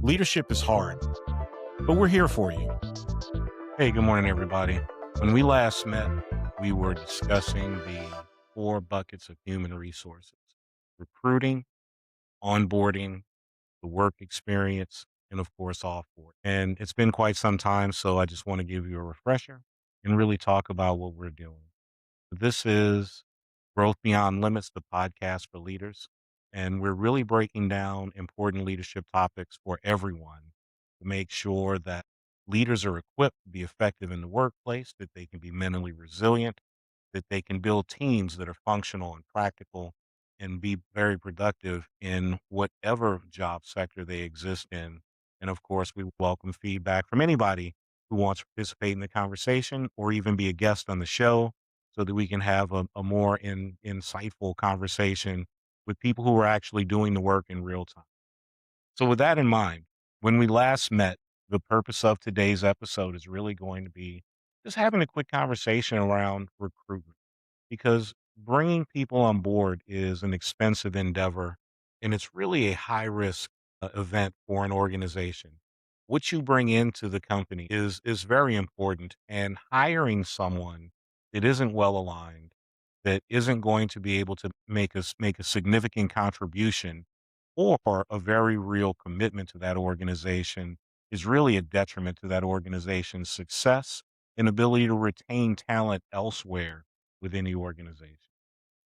Leadership is hard, but we're here for you. Hey, good morning, everybody. When we last met, we were discussing the four buckets of human resources: recruiting, onboarding, the work experience, and of course, offboard. And it's been quite some time, so I just want to give you a refresher and really talk about what we're doing. This is Growth Beyond Limits, the podcast for leaders. And we're really breaking down important leadership topics for everyone to make sure that leaders are equipped to be effective in the workplace, that they can be mentally resilient, that they can build teams that are functional and practical and be very productive in whatever job sector they exist in. And of course, we welcome feedback from anybody who wants to participate in the conversation or even be a guest on the show so that we can have a more insightful conversation with people who are actually doing the work in real time. So, with that in mind, when we last met, the purpose of today's episode is really going to be just having a quick conversation around recruitment because bringing people on board is an expensive endeavor and it's really a high risk event for an organization. What you bring into the company is very important, and hiring someone that isn't well aligned, that isn't going to be able to make a significant contribution or a very real commitment to that organization is really a detriment to that organization's success and ability to retain talent elsewhere within the organization.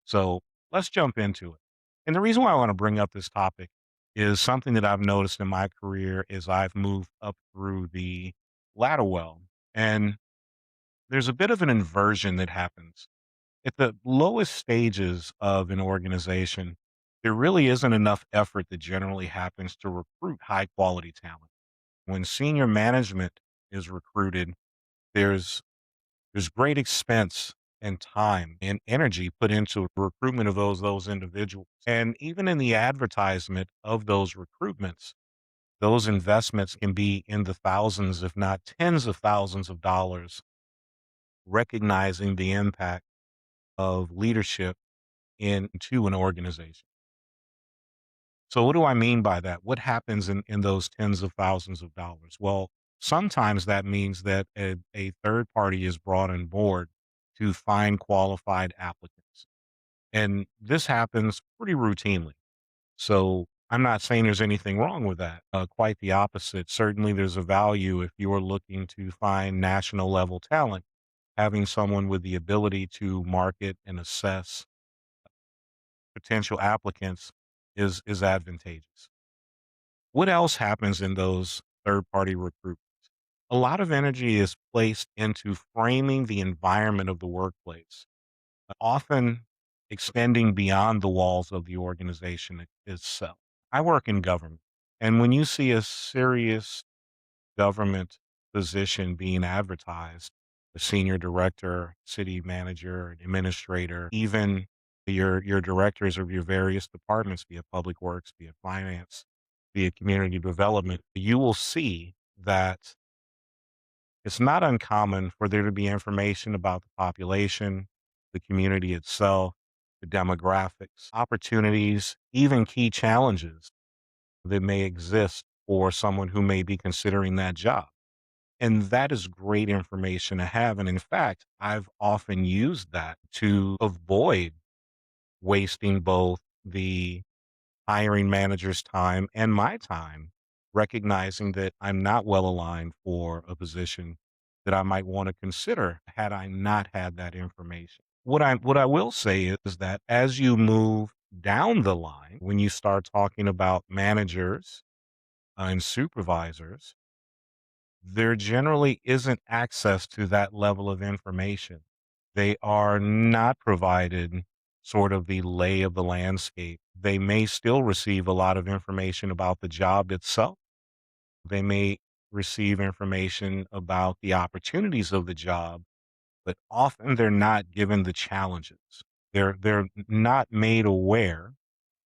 So let's jump into it. And the reason why I want to bring up this topic is something that I've noticed in my career as I've moved up through the ladder well. And there's a bit of an inversion that happens at the lowest stages of an organization. There really isn't enough effort that generally happens to recruit high quality talent. When senior management is recruited, there's there's great expense and time and energy put into recruitment of those individuals. And even in the advertisement of those recruitments, those investments can be in the thousands, if not tens of thousands of dollars, recognizing the impact of leadership into an organization. So what do I mean by that? What happens in those tens of thousands of dollars? Well, sometimes that means that a third party is brought on board to find qualified applicants. And this happens pretty routinely. So I'm not saying there's anything wrong with that. Quite the opposite. Certainly there's a value if you are looking to find national level talent, having someone with the ability to market and assess potential applicants is advantageous. What else happens in those third party recruitments? A lot of energy is placed into framing the environment of the workplace, often extending beyond the walls of the organization itself. I work in government, and when you see a serious government position being advertised, the senior director, city manager, administrator, even your directors of your various departments, be it public works, be it finance, be it community development, you will see that it's not uncommon for there to be information about the population, the community itself, the demographics, opportunities, even key challenges that may exist for someone who may be considering that job. And that is great information to have. And in fact, I've often used that to avoid wasting both the hiring manager's time and my time, recognizing that I'm not well aligned for a position that I might want to consider had I not had that information. What I will say is that as you move down the line, when you start talking about managers and supervisors, there generally isn't access to that level of information. They are not provided sort of the lay of the landscape. They may still receive a lot of information about the job itself. They may receive information about the opportunities of the job, but often they're not given the challenges. They're not made aware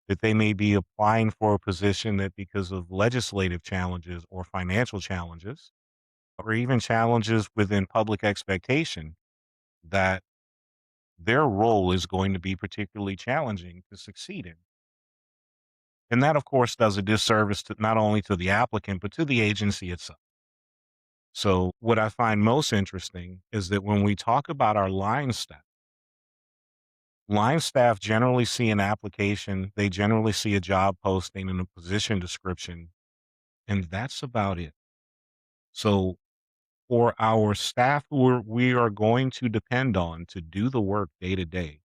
that they may be applying for a position that because of legislative challenges or financial challenges or even challenges within public expectation that their role is going to be particularly challenging to succeed in. And that, of course, does a disservice to not only to the applicant, but to the agency itself. So, what I find most interesting is that when we talk about our line staff generally see an application, they generally see a job posting and a position description, and that's about it. So, for our staff we are going to depend on to do the work day to day,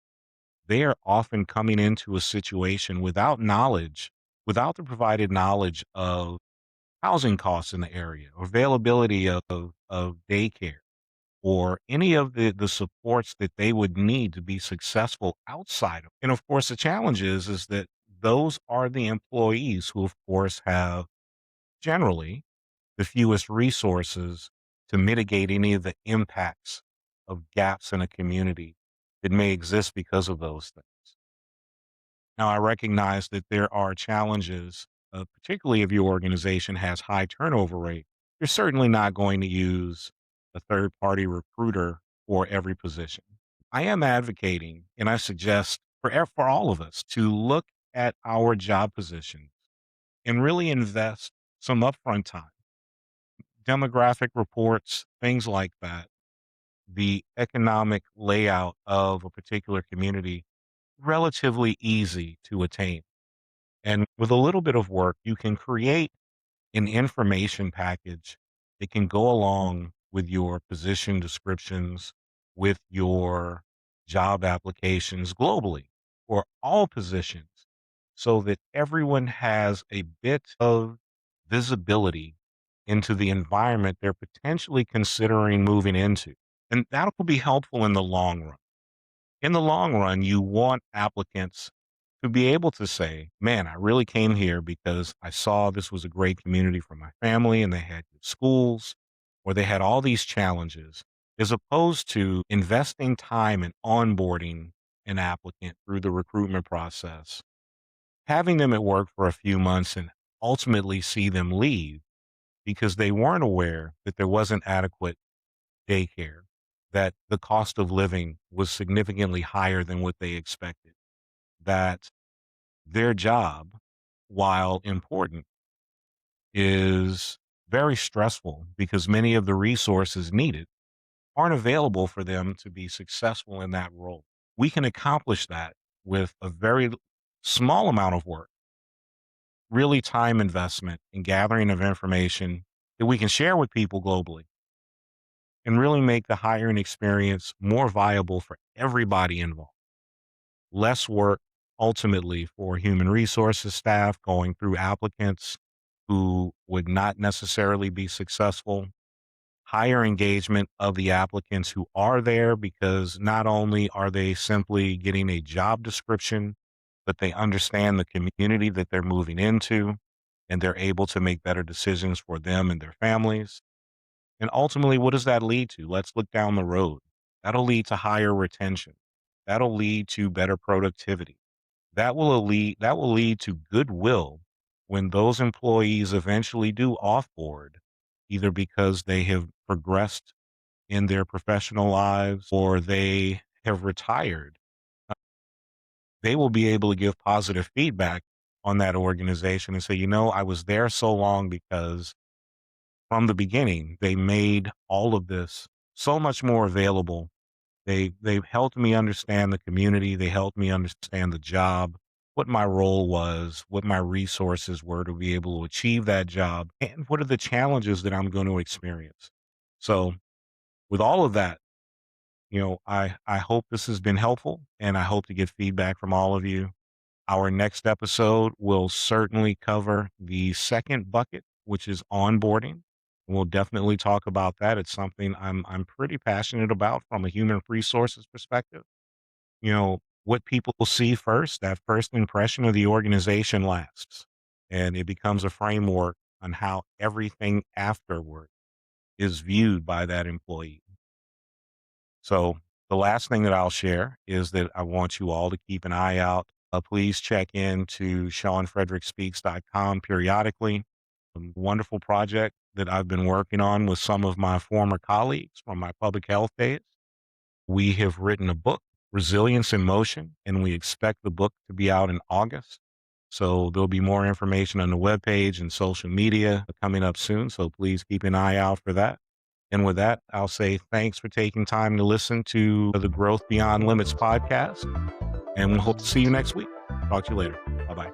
they are often coming into a situation without knowledge, without the provided knowledge of housing costs in the area, or availability of daycare, or any of the supports that they would need to be successful outside of. And of course, the challenge is that those are the employees who, of course, have generally the fewest resources to mitigate any of the impacts of gaps in a community that may exist because of those things. Now, I recognize that there are challenges, particularly if your organization has high turnover rate. You're certainly not going to use a third party recruiter for every position. I am advocating, and I suggest for all of us to look at our job positions and really invest some upfront time, demographic reports, things like that, the economic layout of a particular community, relatively easy to attain. And with a little bit of work, you can create an information package that can go along with your position descriptions, with your job applications globally for all positions, so that everyone has a bit of visibility into the environment they're potentially considering moving into. And that will be helpful in the long run. In the long run, you want applicants to be able to say, man, I really came here because I saw this was a great community for my family and they had good schools, or they had all these challenges, as opposed to investing time in onboarding an applicant through the recruitment process, having them at work for a few months and ultimately see them leave because they weren't aware that there wasn't adequate daycare, that the cost of living was significantly higher than what they expected, that their job, while important, is very stressful because many of the resources needed aren't available for them to be successful in that role. We can accomplish that with a very small amount of work, really time investment in gathering of information that we can share with people globally and really make the hiring experience more viable for everybody involved. Less work ultimately for human resources staff going through applicants who would not necessarily be successful. Higher engagement of the applicants who are there because not only are they simply getting a job description, but they understand the community that they're moving into and they're able to make better decisions for them and their families. And ultimately, what does that lead to? Let's look down the road. That'll lead to higher retention. That'll lead to better productivity. That will lead to goodwill when those employees eventually do offboard, either because they have progressed in their professional lives or they have retired. They will be able to give positive feedback on that organization and say, I was there so long because from the beginning, they made all of this so much more available. They've helped me understand the community. They helped me understand the job, what my role was, what my resources were to be able to achieve that job, and what are the challenges that I'm going to experience. So, with all of that, I hope this has been helpful, and I hope to get feedback from all of you. Our next episode will certainly cover the second bucket, which is onboarding. We'll definitely talk about that. It's something I'm pretty passionate about from a human resources perspective. What people see first, that first impression of the organization lasts, and it becomes a framework on how everything afterward is viewed by that employee. So the last thing that I'll share is that I want you all to keep an eye out. Please check in to SeanFrederickspeaks.com periodically. A wonderful project that I've been working on with some of my former colleagues from my public health days. We have written a book, Resilience in Motion, and we expect the book to be out in August. So there'll be more information on the webpage and social media coming up soon. So please keep an eye out for that. And with that, I'll say thanks for taking time to listen to the Growth Beyond Limits podcast. And we'll hope to see you next week. Talk to you later. Bye bye.